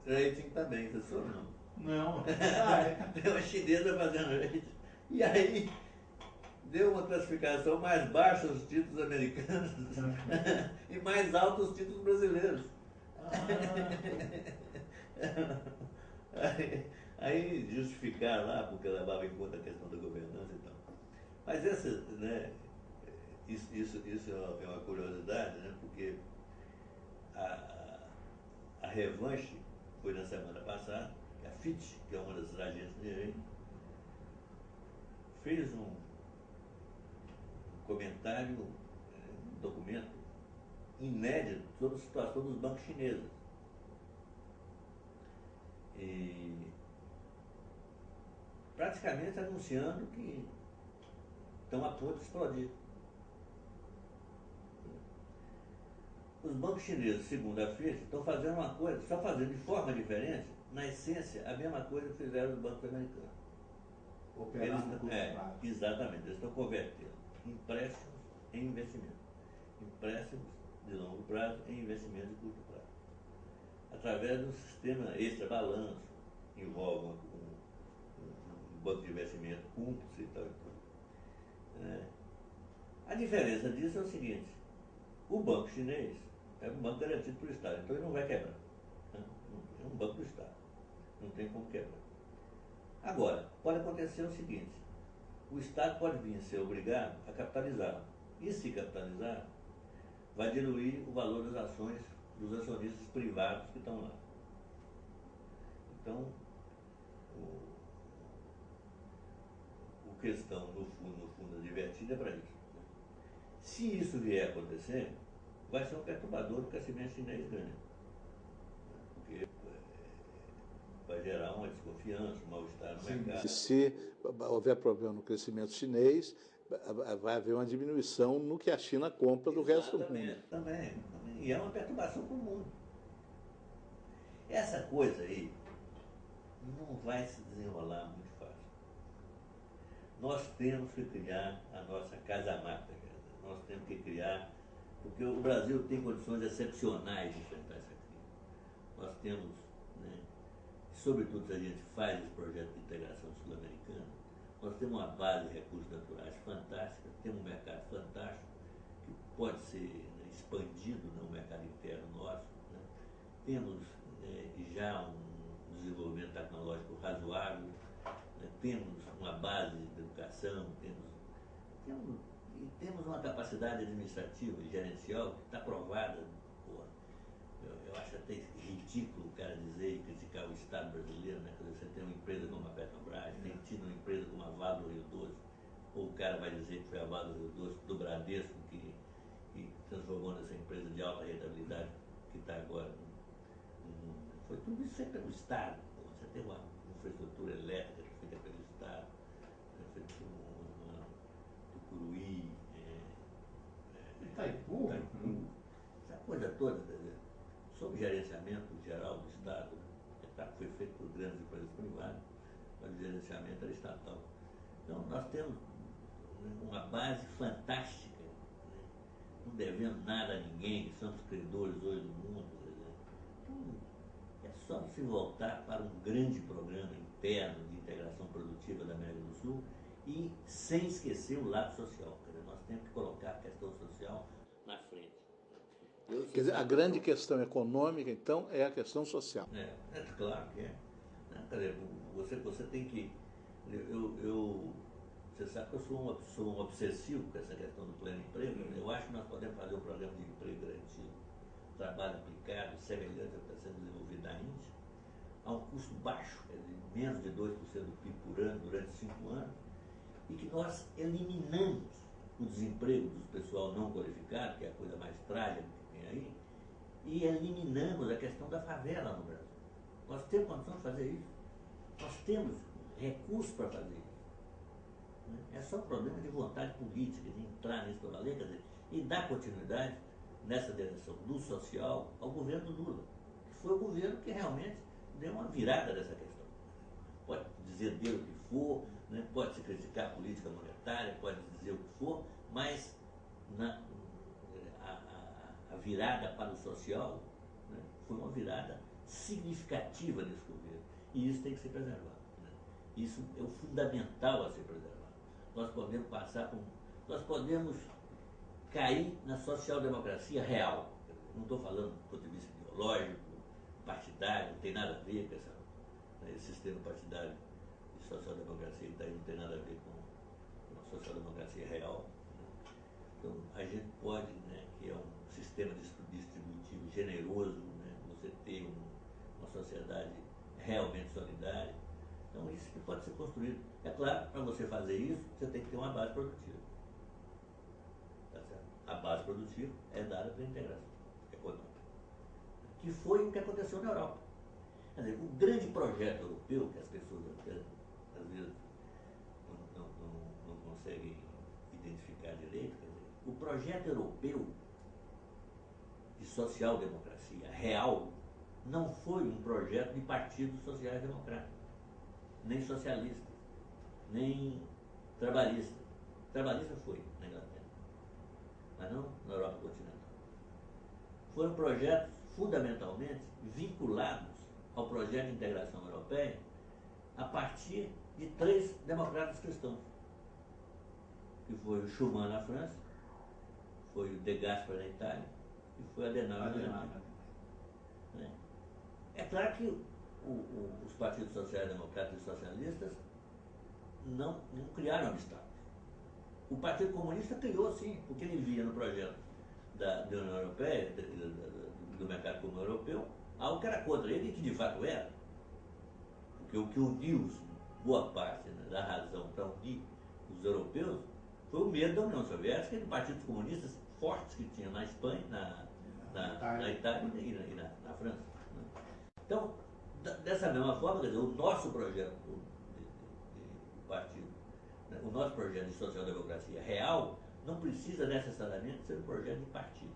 rating também, você soube não? Não. Tem uma chinesa fazendo rating. E aí deu uma classificação mais baixa aos títulos americanos e mais alta aos títulos brasileiros. Aí justificaram lá, porque levava em conta a questão da governança e tal. Mas isso é uma curiosidade, né? Porque a revanche foi na semana passada, que a Fitch, que é uma das agências de rating, fez um comentário, um documento inédito sobre a situação dos bancos chineses. E praticamente anunciando que estão a ponto de explodir. Os bancos chineses, segundo a FIT, estão fazendo uma coisa, só fazendo de forma diferente, na essência, a mesma coisa que fizeram os bancos americanos. Operar no curto prazo. Exatamente, eles estão convertendo empréstimos em investimento. Empréstimos de longo prazo em investimento de curto prazo. Através de um sistema extra-balanço, envolve um banco de investimento cúmplice e tal. A diferença disso é o seguinte, o banco chinês é um banco garantido pelo Estado, então ele não vai quebrar. É um banco do Estado, não tem como quebrar. Agora, pode acontecer o seguinte, o Estado pode vir a ser obrigado a capitalizar. E se capitalizar, vai diluir o valor das ações dos acionistas privados que estão lá. Então, o questão, no fundo, divertida é para isso. Se isso vier a acontecer, vai ser um perturbador do crescimento chinês grande. Porque vai gerar uma desconfiança, um mal-estar no mercado. Se houver problema no crescimento chinês, vai haver uma diminuição no que a China compra do resto do mundo. Também. E é uma perturbação para o mundo. Essa coisa aí não vai se desenrolar muito fácil. Nós temos que criar a nossa casa-mata. Nós temos que criar, porque o Brasil tem condições excepcionais de enfrentar essa crise. Nós temos, sobretudo se a gente faz esse projeto de integração sul-americana, nós temos uma base de recursos naturais fantástica, temos um mercado fantástico, que pode ser expandido no mercado interno nosso, né? Temos já um desenvolvimento tecnológico razoável, né? Temos uma base de educação, temos uma capacidade administrativa e gerencial que está provada. Porra, eu acho até ridículo o cara dizer e criticar o Estado brasileiro, né? Quer dizer, você tem uma empresa como a Petrobras, tem tido uma empresa como a Vale do Rio Doce, ou o cara vai dizer que foi a Vale do Rio Doce do Bradesco que transformou nessa empresa de alta rentabilidade que está agora. Foi tudo isso feito pelo Estado. Você tem uma infraestrutura elétrica feita pelo Estado, feita por Tucuruí, Itaipu, essa coisa toda, sob gerenciamento geral do Estado, foi feito por grandes empresas privadas, mas o gerenciamento era estatal. Então nós temos uma base fantástica, né? Não devemos nada a ninguém, somos credores hoje do mundo. Então, é só se voltar para um grande programa interno de integração produtiva da América do Sul e sem esquecer o lado social. Quer dizer, nós temos que colocar a questão social na frente. Quer dizer, a grande questão econômica, então, é a questão social. É claro que é. Quer dizer, você tem que... Você sabe que eu sou um obsessivo com essa questão do pleno emprego. Eu acho que nós podemos fazer um programa de emprego garantido, trabalho aplicado, semelhante ao que está sendo desenvolvido na Índia, a um custo baixo, quer dizer, menos de 2% do PIB por ano durante 5 anos, e que nós eliminamos o desemprego do pessoal não qualificado, que é a coisa mais trágica que tem aí, e eliminamos a questão da favela no Brasil. Nós temos condição de fazer isso. Nós temos recursos para fazer isso. É só um problema de vontade política, de entrar nisso para valer, quer dizer, e dar continuidade nessa direção do social ao governo do Lula, que foi o governo que realmente deu uma virada dessa questão. Pode dizer dele o que for, né? Pode se criticar a política monetária, pode dizer o que for, mas a virada para o social, né, foi uma virada significativa nesse governo. E isso tem que ser preservado. Né? Isso é o fundamental a ser preservado. Nós podemos nós podemos cair na social-democracia real. Não estou falando do ponto de vista ideológico, partidário, não tem nada a ver com esse sistema partidário de social-democracia que daí não tem nada a ver com a social-democracia real. Né? Então, a gente pode, né, que é um sistema distributivo generoso, né, você ter uma sociedade realmente solidária. Então, isso que pode ser construído. É claro, para você fazer isso, você tem que ter uma base produtiva. Tá certo? A base produtiva é dada pela integração econômica, que foi o que aconteceu na Europa. Quer dizer, o grande projeto europeu, que as pessoas às vezes não conseguem identificar direito, quer dizer, o projeto europeu de social-democracia real não foi um projeto de partidos sociais-democráticos, nem socialistas, nem trabalhistas. Trabalhista foi na Inglaterra, mas não na Europa continental. Foram projetos fundamentalmente vinculados ao projeto de integração europeia a partir de 3 democratas cristãos, que foi o Schuman na França, foi o De Gasperi na Itália e foi Adenauer na Alemanha. É claro que os partidos sociais-democratas e socialistas não criaram obstáculos. O Partido Comunista criou, sim, porque ele via no projeto da União Europeia, do mercado comum europeu, algo que era contra ele e que de fato era. Porque o que uniu boa parte, né, da razão para unir os europeus foi o medo da União Soviética e dos partidos comunistas fortes que tinha na Espanha, na Itália e na França. Né? Então, dessa mesma forma, quer dizer, o nosso projeto de partido, né, o nosso projeto de social-democracia real, não precisa necessariamente ser um projeto de partido.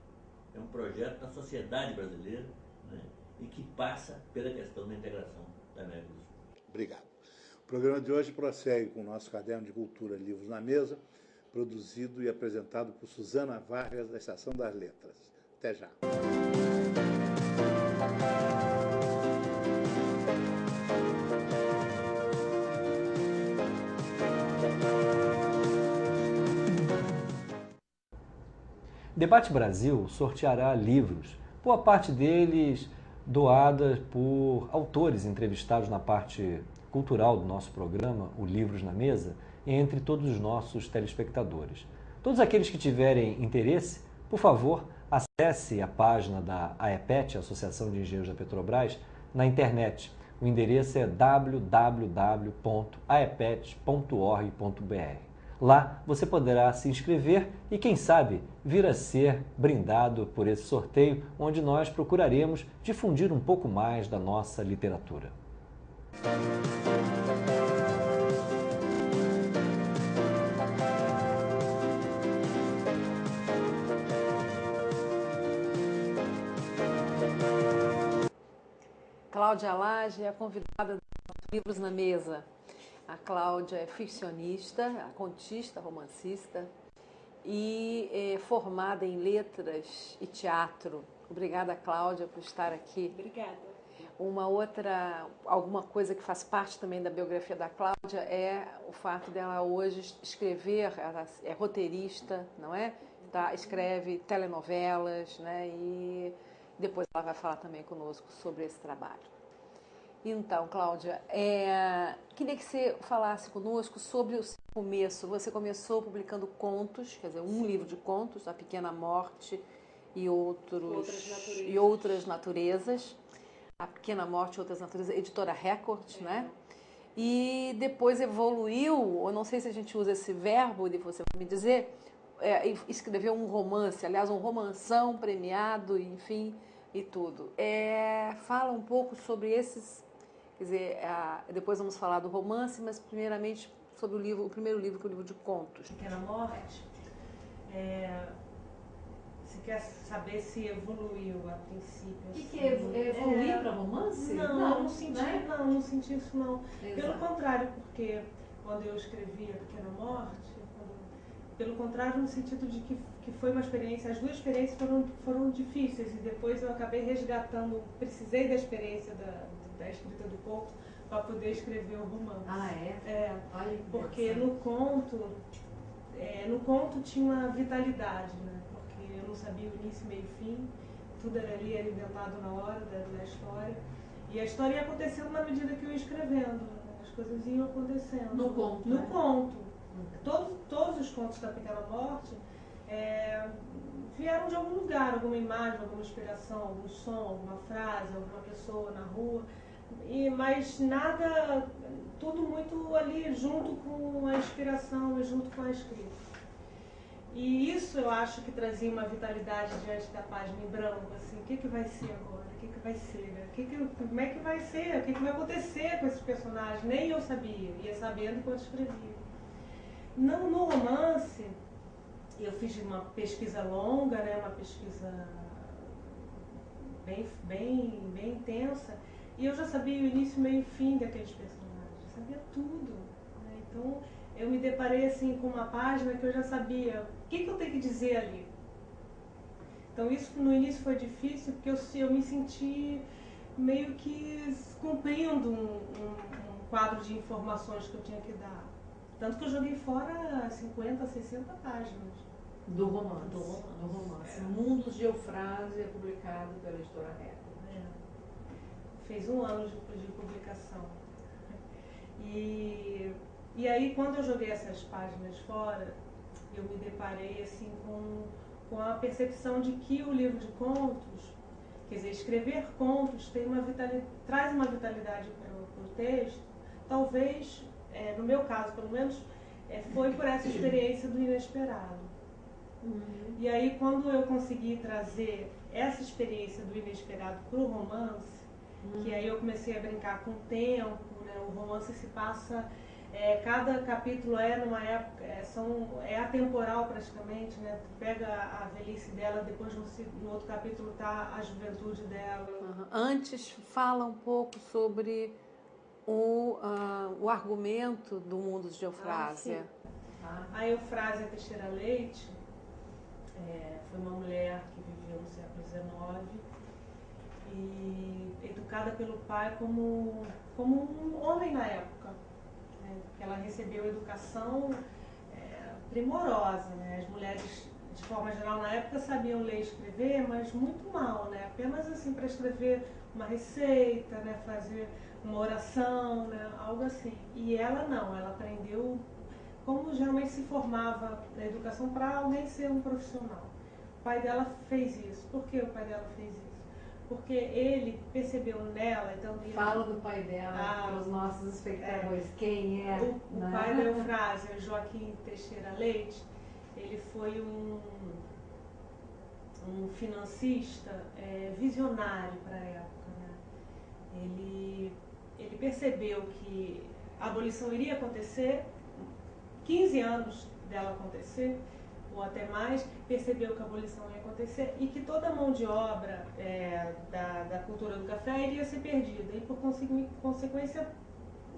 É um projeto da sociedade brasileira, né, e que passa pela questão da integração da América do Sul. Obrigado. O programa de hoje prossegue com o nosso caderno de cultura Livros na Mesa, produzido e apresentado por Suzana Vargas, da Estação das Letras. Até já. Debate Brasil sorteará livros, boa parte deles doadas por autores entrevistados na parte cultural do nosso programa, o Livros na Mesa, entre todos os nossos telespectadores. Todos aqueles que tiverem interesse, por favor, acesse a página da AEPET, Associação de Engenheiros da Petrobras, na internet. O endereço é www.aepet.org.br. Lá você poderá se inscrever e, quem sabe, vir a ser brindado por esse sorteio, onde nós procuraremos difundir um pouco mais da nossa literatura. Cláudia Lage é a convidada dos Livros na Mesa. A Cláudia é ficcionista, contista, romancista e é formada em letras e teatro. Obrigada, Cláudia, por estar aqui. Obrigada. Alguma coisa que faz parte também da biografia da Cláudia é o fato dela hoje escrever, ela é roteirista, não é? Escreve telenovelas, né? E depois ela vai falar também conosco sobre esse trabalho. Então, Cláudia, queria que você falasse conosco sobre o seu começo. Você começou publicando contos, quer dizer, um livro de contos, A Pequena Morte e Outras Naturezas. A Pequena Morte e Outras Naturezas, editora Record, né? E depois evoluiu, ou não sei se a gente usa esse verbo, você vai me dizer, escreveu um romance, aliás, um romanção premiado, enfim, e tudo. Fala um pouco sobre esses, quer dizer, depois vamos falar do romance, mas primeiramente sobre o primeiro livro, que é o livro de contos. Pequena Morte. Você quer saber se evoluiu a princípio? O que é evoluir para romance? Não senti, né? não senti isso não. Exato. Pelo contrário, porque quando eu escrevi A Pequena Morte, pelo contrário, no sentido de que foi uma experiência, as duas experiências foram difíceis e depois eu acabei resgatando, precisei da experiência da escrita do conto para poder escrever o romance. Ah, é? Olha, porque no conto tinha uma vitalidade, né? Porque eu não sabia o início, meio e fim, tudo era inventado na hora da história. E a história ia acontecendo na medida que eu ia escrevendo, as coisas iam acontecendo. No conto? No conto. Todos os contos da Pequena Morte vieram de algum lugar, alguma imagem, alguma inspiração, algum som, alguma frase, alguma pessoa na rua, mas nada, tudo muito ali junto com a inspiração e junto com a escrita. E isso eu acho que trazia uma vitalidade diante da página em branco, assim, o que vai ser agora? O que vai ser? Como é que vai ser? O que vai acontecer com esses personagens? Nem eu sabia, ia sabendo enquanto escrevia. No romance, eu fiz uma pesquisa longa, né, uma pesquisa bem intensa, e eu já sabia o início, meio e fim daqueles personagens, eu sabia tudo. Né? Então, eu me deparei assim, com uma página que eu já sabia o que eu tenho que dizer ali. Então, isso no início foi difícil, porque eu me senti meio que cumprindo um quadro de informações que eu tinha que dar. Tanto que eu joguei fora 50, 60 páginas. Do romance. Do romance. Mundos de Eufrásia, publicado pela editora Record. Fez 1 ano de publicação. E aí, quando eu joguei essas páginas fora, eu me deparei assim, com a percepção de que o livro de contos, quer dizer, escrever contos traz uma vitalidade para o texto, talvez... no meu caso, pelo menos, foi por essa experiência do inesperado. Uhum. E aí, quando eu consegui trazer essa experiência do inesperado para o romance, que aí eu comecei a brincar com o tempo, né? O romance se passa, cada capítulo numa época, é atemporal praticamente, né? Tu pega a velhice dela, depois no outro capítulo está a juventude dela. Uhum. Antes, fala um pouco sobre o argumento do Mundos de Eufrásia. A Eufrásia Teixeira Leite foi uma mulher que viveu no século XIX e educada pelo pai como um homem na época. Ela recebeu educação primorosa, né? As mulheres de forma geral, na época sabiam ler e escrever, mas muito mal, né? Apenas assim para escrever uma receita, né? Fazer uma oração, né? Algo assim. E ela não, ela aprendeu como geralmente se formava na educação para alguém ser um profissional. O pai dela fez isso. Por que o pai dela fez isso? Porque ele percebeu nela, então... Fala do pai dela para os nossos espectadores. Quem é? O pai da Eufrásia, Joaquim Teixeira Leite, ele foi um financista visionário para a época, né? Ele percebeu que a abolição iria acontecer, 15 anos dela acontecer, ou até mais, percebeu que a abolição ia acontecer e que toda a mão de obra da cultura do café iria ser perdida. E, por consequência,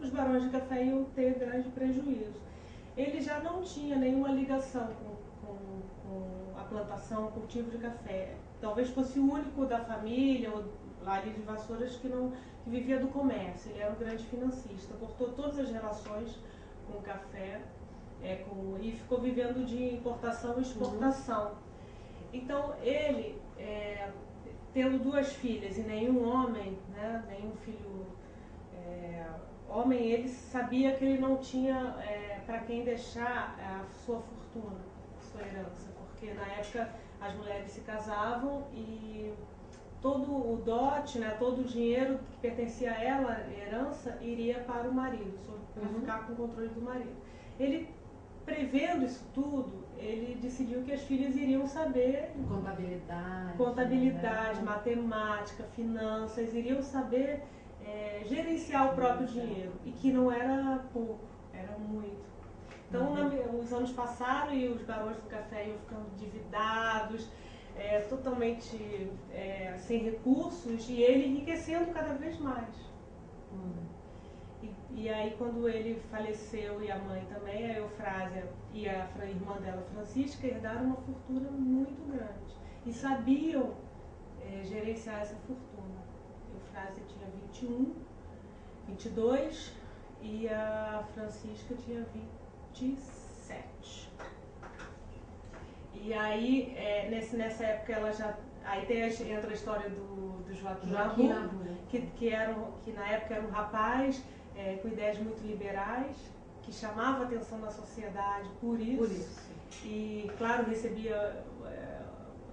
os barões de café iam ter grande prejuízo. Ele já não tinha nenhuma ligação com a plantação, o cultivo de café. Talvez fosse o único da família, ou lá de Vassouras, que vivia do comércio. Ele era um grande financista, cortou todas as relações com o café, e ficou vivendo de importação e exportação. Então, ele, tendo 2 filhas e nenhum homem, né, nenhum filho homem, ele sabia que ele não tinha para quem deixar a sua fortuna, a sua herança, porque na época as mulheres se casavam e todo o dote, né, todo o dinheiro que pertencia a ela, herança, iria para o marido, para ficar com o controle do marido. Ele, prevendo isso tudo, ele decidiu que as filhas iriam saber contabilidade, matemática, finanças, iriam saber gerenciar o próprio dinheiro, e que não era pouco, era muito. Então, os anos passaram e os barões do café iam ficando endividados, totalmente sem recursos, e ele enriquecendo cada vez mais. E aí, quando ele faleceu, e a mãe também, a Eufrásia e a irmã dela, Francisca, herdaram uma fortuna muito grande e sabiam gerenciar essa fortuna. A Eufrásia tinha 21, 22 e a Francisca tinha 27. E aí, nessa época, ela já... Aí entra a história do Joaquim Nabuco, que na época era um rapaz com ideias muito liberais, que chamava a atenção da sociedade por isso. E, claro,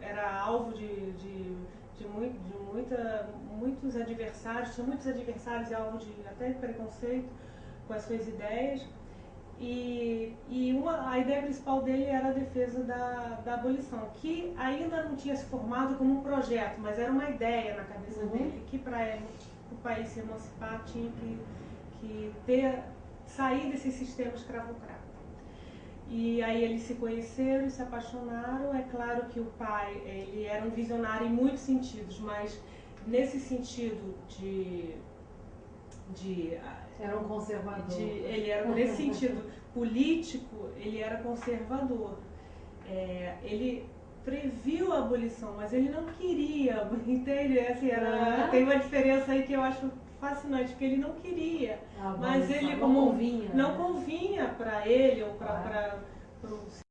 era alvo de muitos adversários, tinha muitos adversários e alvo de até preconceito com as suas ideias. E a ideia principal dele era a defesa da abolição, que ainda não tinha se formado como um projeto, mas era uma ideia na cabeça dele, que para o país se emancipar tinha que sair desse sistema escravocrata. E aí eles se conheceram e se apaixonaram. É claro que o pai, ele era um visionário em muitos sentidos, mas nesse sentido era um conservador. Nesse sentido político, ele era conservador. Ele previu a abolição, mas ele não queria, entende? Assim, tem uma diferença aí que eu acho fascinante, porque ele não queria, mas ele não convinha para ele ou para o...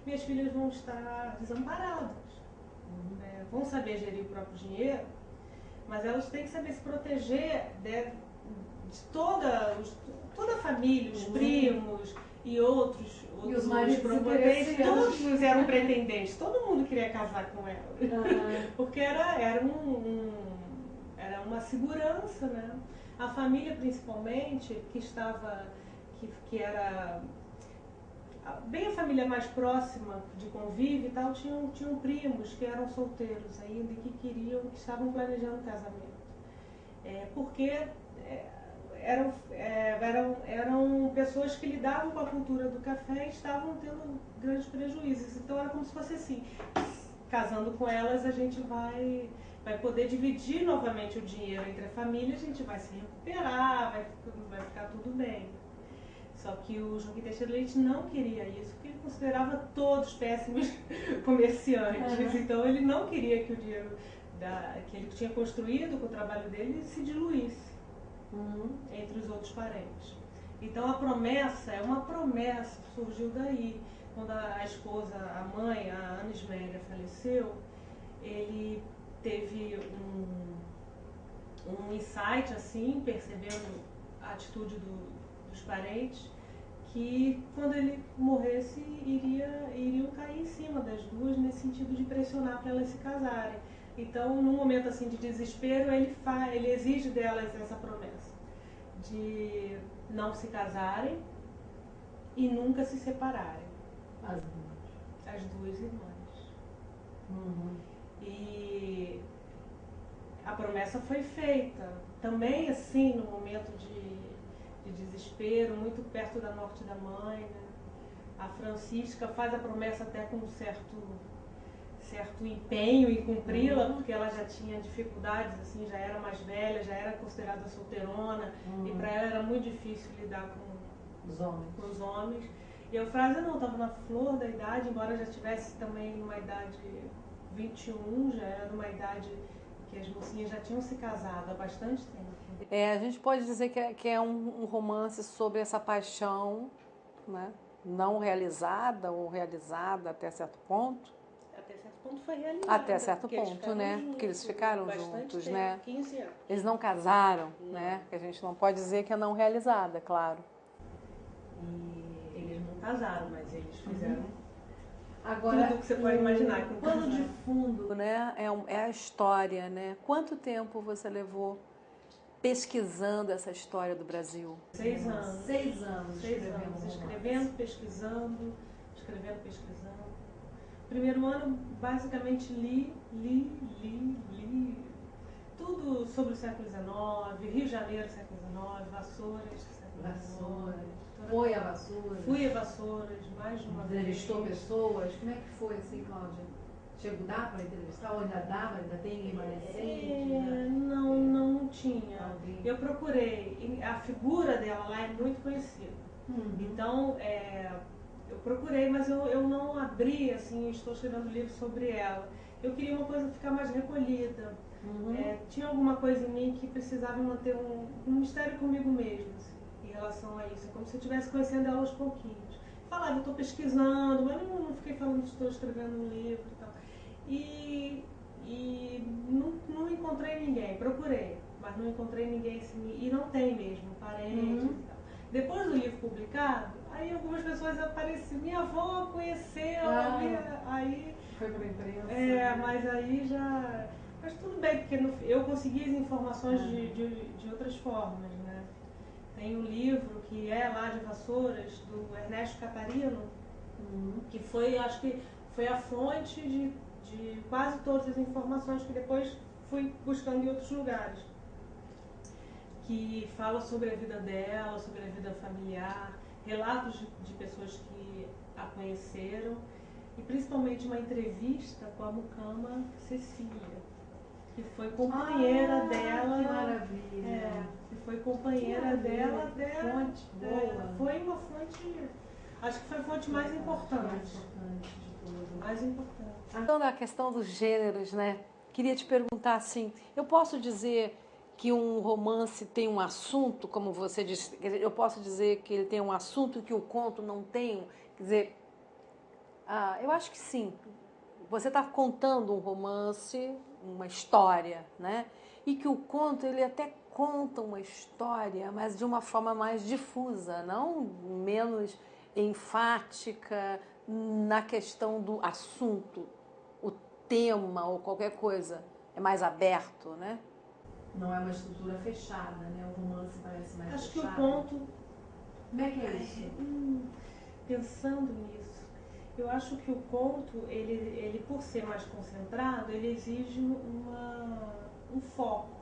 Minhas filhas vão estar desamparadas, vão saber gerir o próprio dinheiro, mas elas têm que saber se proteger de toda a família, os primos e outros e os maridos pretendentes, todos eram pretendentes, todo mundo queria casar com elas, porque era uma segurança, né? A família, principalmente, que era bem a família mais próxima de convívio e tal, tinham primos que eram solteiros ainda e que estavam planejando casamento. Porque eram pessoas que lidavam com a cultura do café e estavam tendo grandes prejuízos. Então era como se fosse assim, casando com elas a gente vai poder dividir novamente o dinheiro entre a família, a gente vai se recuperar, vai ficar tudo bem. Só que o Joaquim Teixeira Leite não queria isso, porque ele considerava todos péssimos comerciantes. Então ele não queria que o dinheiro que ele tinha construído com o trabalho dele se diluísse entre os outros parentes. Então a promessa, uma promessa, surgiu daí. Quando a esposa, a mãe, a Ana Ismélia, faleceu, ele teve um insight, assim, percebendo a atitude dos parentes, que quando ele morresse iriam cair em cima das duas, nesse sentido de pressionar para elas se casarem. Então, num momento assim de desespero, ele exige delas essa promessa de não se casarem e nunca se separarem. As duas irmãs. E a promessa foi feita também assim no momento de desespero, muito perto da morte da mãe, né? A Francisca faz a promessa até com um certo empenho em cumpri-la, porque ela já tinha dificuldades, assim, já era mais velha, já era considerada solteirona, e para ela era muito difícil lidar com os homens. E a Eufrásia não, estava na flor da idade, embora já tivesse também numa idade 21, já era numa idade que as mocinhas já tinham se casado há bastante tempo. A gente pode dizer que é um romance sobre essa paixão, né? Não realizada ou realizada até certo ponto. Até certo ponto foi realizada. Até certo ponto, né? Juntos, porque eles ficaram juntos, tempo, né? 15 anos. Eles não casaram, né? Que a gente não pode dizer que é não realizada, claro. E eles não casaram, mas eles fizeram Agora, tudo que você pode imaginar. O pano de fundo, né? É a história, né? Quanto tempo você levou pesquisando essa história do Brasil? 6 anos. 6 anos. 6 anos. Escrevendo, pesquisando. Primeiro ano, basicamente, li tudo sobre o século XIX, Rio de Janeiro, século XIX, Vassouras, século XIX. Foi a Vassouras? Fui a Vassouras, mais de uma vez. Entrevistou pessoas? Como é que foi assim, Cláudia? Dá para entrevistar? Ou ainda dá? Ainda tem remanescente? Não tinha. Eu procurei. A figura dela lá é muito conhecida. Então, eu procurei, mas eu não abri, assim, estou escrevendo livro sobre ela. Eu queria uma coisa ficar mais recolhida. Tinha alguma coisa em mim que precisava manter um mistério comigo mesmo, assim, em relação a isso. Como se eu estivesse conhecendo ela aos pouquinhos. Falava, eu estou pesquisando, mas não fiquei falando que estou escrevendo um livro e tal. E não encontrei ninguém. Procurei, mas não encontrei ninguém assim. E não tem mesmo, parentes e tal. Depois do livro publicado, aí algumas pessoas apareceram. Minha avó conheceu, aí... Foi para a imprensa. Mas aí já... Mas tudo bem, porque eu consegui as informações de outras formas, né? Tem um livro que é lá de Vassouras, do Ernesto Catarino, que foi, acho que foi a fonte de quase todas as informações que depois fui buscando em outros lugares. Que fala sobre a vida dela, sobre a vida familiar, relatos de pessoas que a conheceram, e principalmente uma entrevista com a mucama Cecília, que foi companheira dela. Que maravilha! Que foi companheira dela até. Fonte boa. Foi uma fonte, acho que foi a fonte mais importante. Mais importante. Então, na questão dos gêneros, né? Queria te perguntar assim, eu posso dizer que um romance tem um assunto, como você disse, eu posso dizer que ele tem um assunto que o conto não tem? Quer dizer, eu acho que sim. Você está contando um romance, uma história, né? E que o conto, ele até conta uma história, mas de uma forma mais difusa, não menos enfática na questão do assunto, o tema ou qualquer coisa. É mais aberto, né? Não é uma estrutura fechada, né? O romance parece mais acho fechado. Acho que o conto... Como é que é isso? Pensando nisso, eu acho que o conto, ele por ser mais concentrado, ele exige um foco.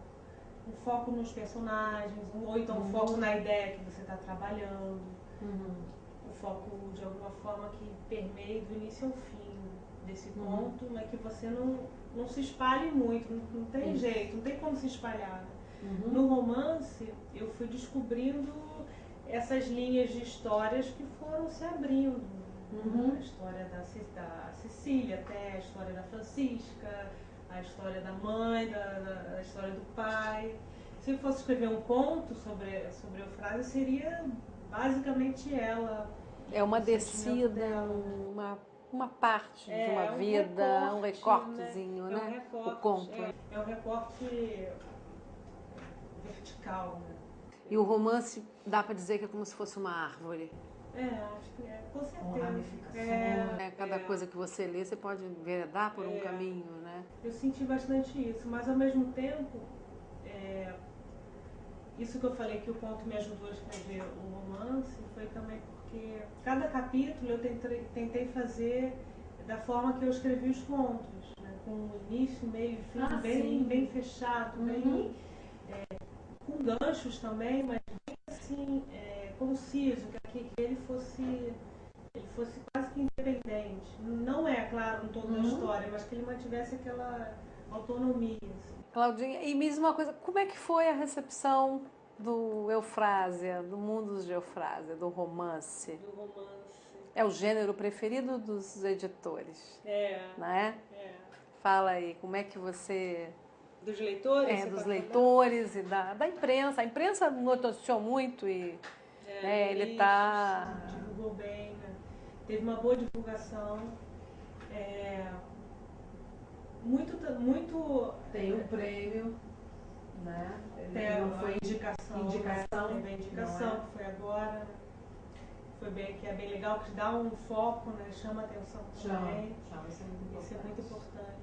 um foco nos personagens, ou então um foco na ideia que você está trabalhando. O foco, de alguma forma, que permeie do início ao fim desse conto, mas que você não se espalhe muito, não tem jeito, não tem como se espalhar. No romance, eu fui descobrindo essas linhas de histórias que foram se abrindo. A história da Cecília, até a história da Francisca, a história da mãe, a história do pai. Se eu fosse escrever um conto sobre Eufrásia, seria basicamente ela. É uma descida, uma parte de uma vida, um recortezinho, né? É um recorte, o conto. É um recorte vertical, né? E o romance, dá para dizer que é como se fosse uma árvore. Acho que com certeza. Com ramificações. Cada coisa que você lê, você pode enveredar por um caminho, né? Eu senti bastante isso, mas ao mesmo tempo, isso que eu falei que o conto me ajudou a escrever o romance foi também porque cada capítulo eu tentei fazer da forma que eu escrevi os contos, né? Com início, meio e fim bem fechado, bem com ganchos também, mas bem assim, conciso, que ele fosse quase que independente. Não é, claro, em toda a história, mas que ele mantivesse aquela autonomia. Assim. Claudinha, e me diz uma coisa, como é que foi a recepção do Eufrásia, do mundo de Eufrásia, do romance? Do romance. É o gênero preferido dos editores, né? Fala aí, como é que você... Dos leitores? Dos leitores e da imprensa. A imprensa noticiou muito e ele está... Divulgou bem, né? Teve uma boa divulgação. Muito... Tem um prêmio, né? Não foi indicação. Teve a indicação, que foi agora. Que é bem legal, que dá um foco, né? Chama atenção também. Isso é muito importante.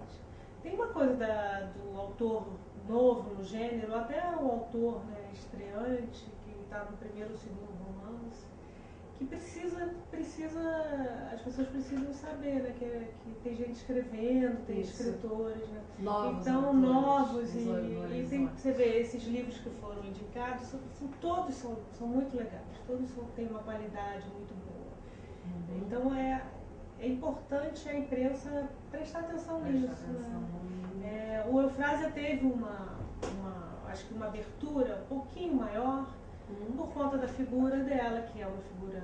Tem uma coisa do autor novo no gênero, até o autor, né, estreante, que está no primeiro ou segundo romance, que as pessoas precisam saber, né, que tem gente escrevendo, tem escritores, né? Novos e tem que você ver esses livros que foram indicados, todos são muito legais, todos têm uma qualidade muito boa. Então é importante a imprensa prestar atenção nisso. Né? O Eufrásia teve acho que uma abertura um pouquinho maior por conta da figura dela, que é uma figura...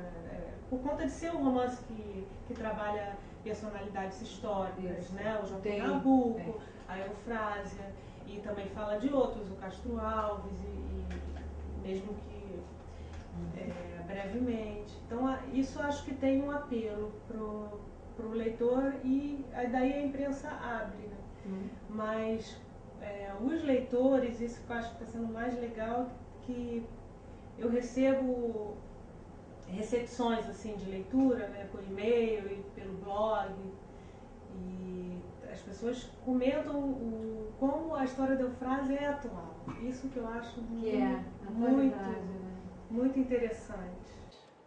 por conta de ser um romance que trabalha personalidades históricas, né? O João Nabuco, a Eufrásia, e também fala de outros, o Castro Alves, e mesmo que brevemente. Então, isso acho que tem um apelo pro leitor e daí a imprensa abre, né? Mas os leitores, isso que eu acho que está sendo mais legal, que eu recebo recepções assim de leitura, né, por e-mail e pelo blog, e as pessoas comentam como a história da Eufrásia é atual. Isso que eu acho muito interessante.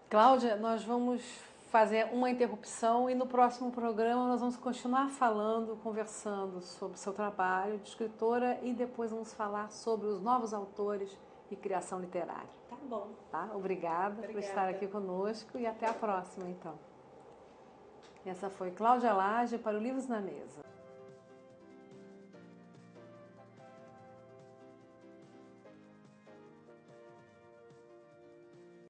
Cláudia, nós vamos fazer uma interrupção e no próximo programa nós vamos continuar conversando sobre o seu trabalho de escritora e depois vamos falar sobre os novos autores e criação literária. Tá bom. Tá? Obrigada por estar aqui conosco e até a próxima, então. Essa foi Cláudia Lage para o Livros na Mesa.